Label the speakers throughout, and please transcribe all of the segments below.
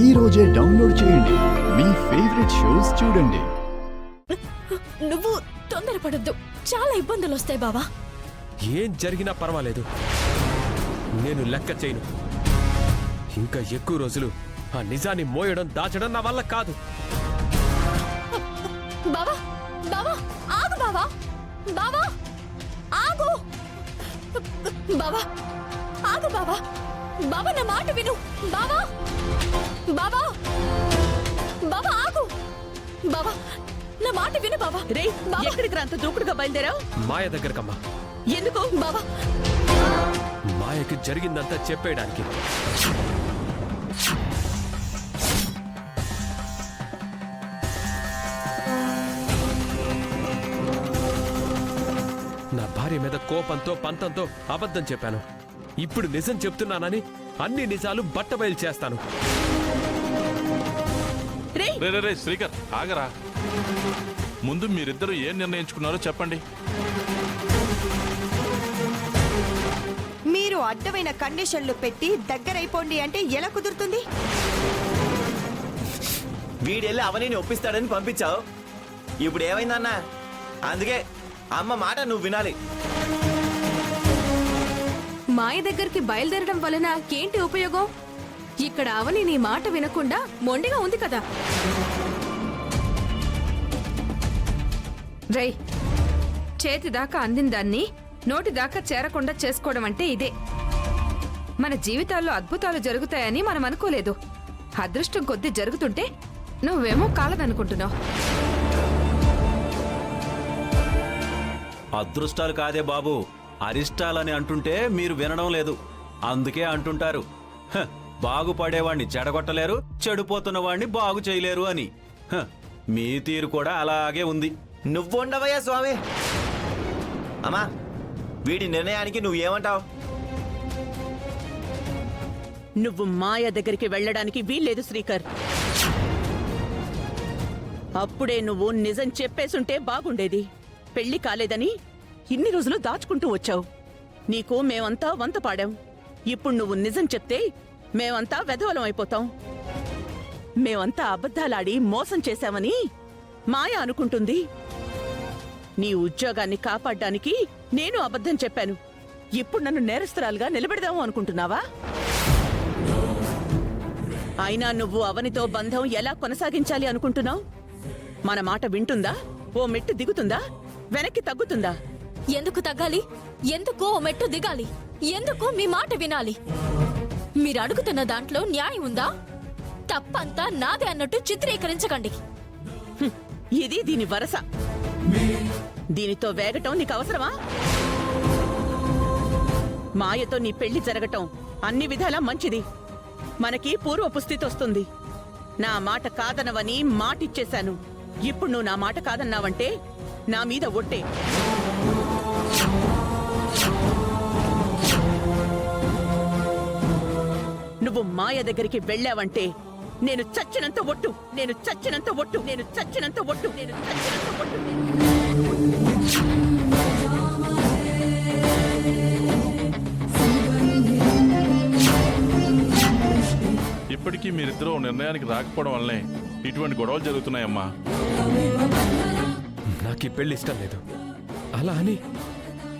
Speaker 1: ఈ రోజే డౌన్లోడ్ చేయండి. మీ ఫేవరెట్ షోస్ చూడండి.
Speaker 2: నువ్వు తొందరపడద్దు, చాలా ఇబ్బందులు వస్తాయి బావా.
Speaker 3: ఏం జరిగినా పర్వాలేదు, నేను లెక్క చేయను. ఇంకా ఎక్కువ రోజులు ఆ నిజాన్ని మోయడం దాచడం నా వల్ల కాదు.
Speaker 2: బావా బావా ఆగు, బావా బావా ఆగు, బావా ఆగు, బావా బావా నా మాట విను, బావా బావా బావా ఆగు, బావా నా మాట విను బావా.
Speaker 4: రే, ఎక్కడికి అంత దూకుడుగా బయలుదేరావు?
Speaker 3: మాయ దగ్గరకమ్మా.
Speaker 4: ఎందుకు
Speaker 2: బావా?
Speaker 3: మాయకి జరిగిందంతా చెప్పేయడానికి. నా భార్య మీద కోపంతో పంతంతో అబద్ధం చెప్పాను. ఇప్పుడు నిజం చెప్తున్నానని అన్ని నిజాలు బట్టబయలు చేస్తాను.
Speaker 5: రే శ్రీకర్, ఆగరా. ముందు మీరిద్దరూ ఏం నిర్ణయించుకున్నారో చెప్పండి.
Speaker 6: మీరు అడ్డమైన కండిషన్లు పెట్టి దగ్గరైపోండి అంటే ఎలా కుదురుతుంది?
Speaker 7: వీడెళ్ళి అవనిని ఒప్పిస్తాడని పంపించావు. ఇప్పుడు ఏమైందన్నా? అందుకే అమ్మ మాట నువ్వు వినాలి.
Speaker 8: మాయ దగ్గరికి బయలుదేరడం వలన ఏంటి ఉపయోగం? ఇక్కడ అవని నీ మాట వినకుండా మొండిగా ఉంది కదా. రై, చేతిదాకా అందిందాన్ని నోటిదాకా చేరకుండా చేసుకోవడం అంటే ఇదే. మన జీవితాల్లో అద్భుతాలు జరుగుతాయని మనం అనుకోలేదు. అదృష్టం కొద్దీ జరుగుతుంటే నువ్వేమో కాలదనుకుంటున్నావు.
Speaker 9: అదృష్టాలు కాదే బాబు, అరిష్టాలని అంటుంటే మీరు వినడం లేదు. అందుకే అంటుంటారు, బాగుపడేవాణ్ణి చెడగొట్టలేరు, చెడిపోతున్న వాణ్ణి బాగు చేయలేరు అని. మీ తీరు కూడా అలాగే ఉంది.
Speaker 7: నువ్వు ఉండవయ్యా స్వామి. అమ్మా, వీడి నిర్ణయానికి నువ్వేమంటావు?
Speaker 4: నువ్వు మాయ దగ్గరికి వెళ్ళడానికి వీల్లేదు శ్రీకర్. అప్పుడే నువ్వు నిజం చెప్పేసుంటే బాగుండేది. పెళ్లి కాలేదని ఇన్ని రోజులు దాచుకుంటూ వచ్చావు. నీకు మేమంతా వంత పాడాం. ఇప్పుడు నువ్వు నిజం చెప్తే మేమంతా వెధవలం అయిపోతాం. మేమంతా అబద్ధాలాడి మోసం చేశామని మాయ అనుకుంటుంది. నీ ఉద్యోగాన్ని కాపాడ్డానికి నేను అబద్ధం చెప్పాను. ఇప్పుడు నన్ను నేరస్తురాలుగా నిలబెడదాము అనుకుంటున్నావా? అయినా నువ్వు అవనితో బంధం ఎలా కొనసాగించాలి అనుకుంటున్నావు? మన మాట వింటుందా? ఓ మెట్టు దిగుతుందా? వెనక్కి తగ్గుతుందా?
Speaker 2: ఎందుకు తగ్గాలి? ఎందుకు ఓ మెట్టు దిగాలి? ఎందుకు మీ మాట వినాలి? మీరు అడుగుతున్న దాంట్లో న్యాయం ఉందా? తప్పంతా నాదే అన్నట్టు చిత్రీకరించకండి.
Speaker 4: ఇది దీని వరస. దీనితో వేగటం నీకు అవసరమా? మాయతో నీ పెళ్లి జరగటం అన్ని విధాలా మంచిది. మనకి పూర్వపు స్థితి వస్తుంది. నా మాట కాదనవని మాటిచ్చేశాను. ఇప్పుడు నువ్వు నా మాట కాదన్నావంటే నా మీద ఒట్టే. నువ్వు మాయ దగ్గరికి వెళ్ళావంటే నేను చచ్చినంత ఒట్టు, నేను చచ్చినంత ఒట్టు, నేను చచ్చినంత ఒట్టు, నేను చచ్చినంత ఒట్టు.
Speaker 5: ఇప్పటికీ మీరిద్దరూ నిర్ణయానికి రాకపోవడం వల్లనే ఇటువంటి గొడవలు జరుగుతున్నాయమ్మా.
Speaker 3: నాకు ఈ పెళ్లి ఇష్టం లేదు. అలా అని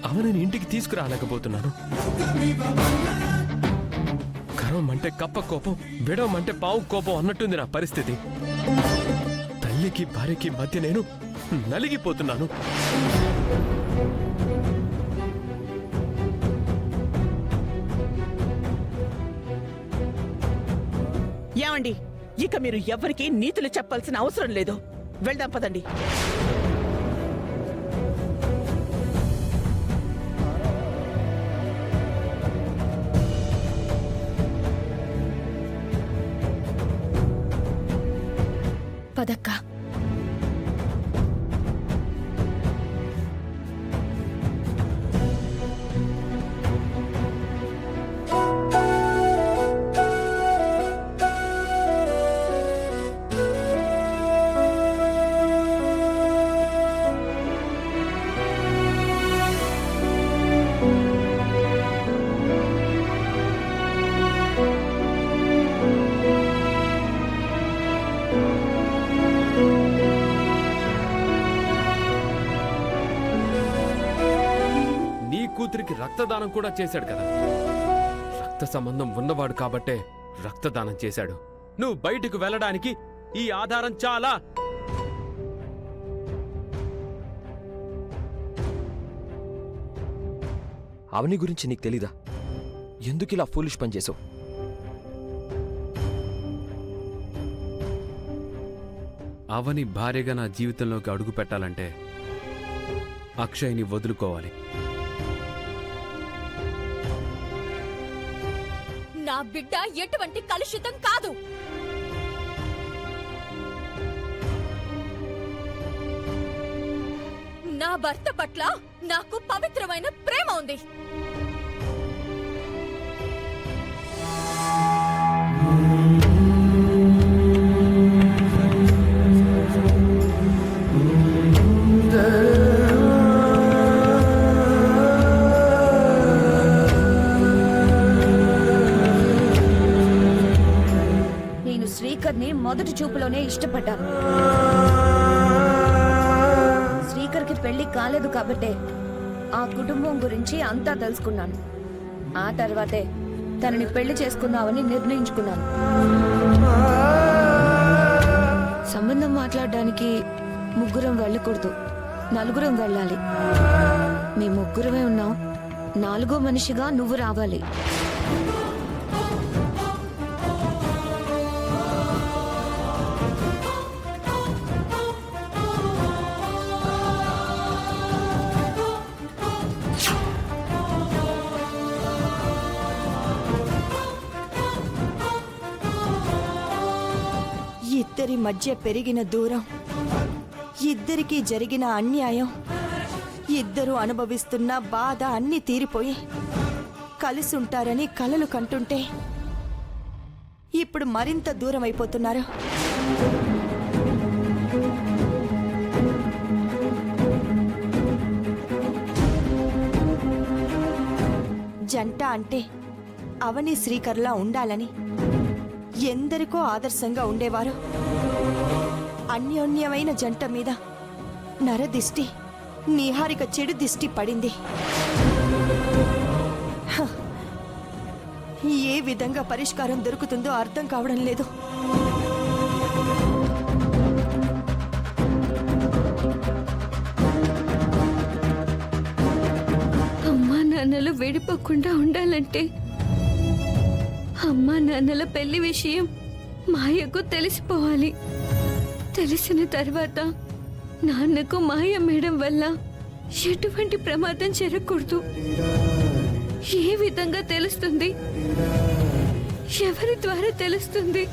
Speaker 3: అవనని ఇంటికి తీసుకురాలేకపోతున్నాను. కరవమంటే కప్ప కోపం, విడవమంటే పావు కోపం అన్నట్టుంది నా పరిస్థితి. తల్లికి భార్యకి మధ్య నేను నలిగిపోతున్నాను.
Speaker 4: ఏమండి, ఇక మీరు ఎవరికీ నీతులు చెప్పాల్సిన అవసరం లేదు. వెళ్దాం పదండి.
Speaker 2: పదక్క.
Speaker 3: కూతురికి రక్తదానం కూడా చేశాడు కదా. రక్త సంబంధం ఉన్నవాడు కాబట్టే రక్తదానం చేశాడు. నువ్వు బయటకు వెళ్ళడానికి ఈ ఆధారం చాలా.
Speaker 10: అవని గురించి నీకు తెలీదా? ఎందుకు ఇలా ఫూలిష్ పని చేసావు?
Speaker 3: అవని భార్యగా నా జీవితంలోకి అడుగు పెట్టాలంటే అక్షయ్ని వదులుకోవాలి.
Speaker 2: నా బిడ్డ ఎటువంటి కలుషితం కాదు. నా భర్త పట్ల నాకు పవిత్రమైన ప్రేమ ఉంది.
Speaker 6: నేను శ్రీకర్ని మొదటి చూపులోనే ఇష్టపడ్డాను. శ్రీకర్కి పెళ్లి కాలేదు కాబట్టే ఆ కుటుంబం గురించి అంతా తెలుసుకున్నాను. ఆ తర్వాతే తనని పెళ్లి చేసుకున్నావని నిర్ణయించుకున్నాను. సంబంధం మాట్లాడడానికి ముగ్గురం వెళ్ళకూడదు, నలుగురం వెళ్ళాలి. మీ ముగ్గురమే ఉన్నాం, నాలుగో మనిషిగా నువ్వు రావాలి. ఇద్దరి మధ్య పెరిగిన దూరం, ఇద్దరికీ జరిగిన అన్యాయం, ఇద్దరు అనుభవిస్తున్న బాధ అన్నీ తీరిపోయి కలిసి ఉంటారని కలలు కంటుంటే ఇప్పుడు మరింత దూరం అయిపోతున్నారు. జంట అంటే అవని శ్రీకర్లా ఉండాలని ఎందరికో ఆదర్శంగా ఉండేవారు. అన్యోన్యమైన జంట మీద నరదిష్టి, నిహారిక చెడు దిష్టి పడింది. హ, ఏ విధంగా పరిష్కారం దొరుకుతుందో అర్థం కావడం లేదు.
Speaker 8: అమ్మా నాన్నలు విడిపోకుండా ఉండాలంటే అమ్మా నాన్నల పెళ్లి విషయం మాయకు తెలిసిపోవాలి. తెలిసిన తర్వాత నాన్నకు మాయ మేడం వల్ల ఎటువంటి ప్రమాదం జరగకూడదు. ఏ విధంగా తెలుస్తుంది? ఎవరి ద్వారా తెలుస్తుంది?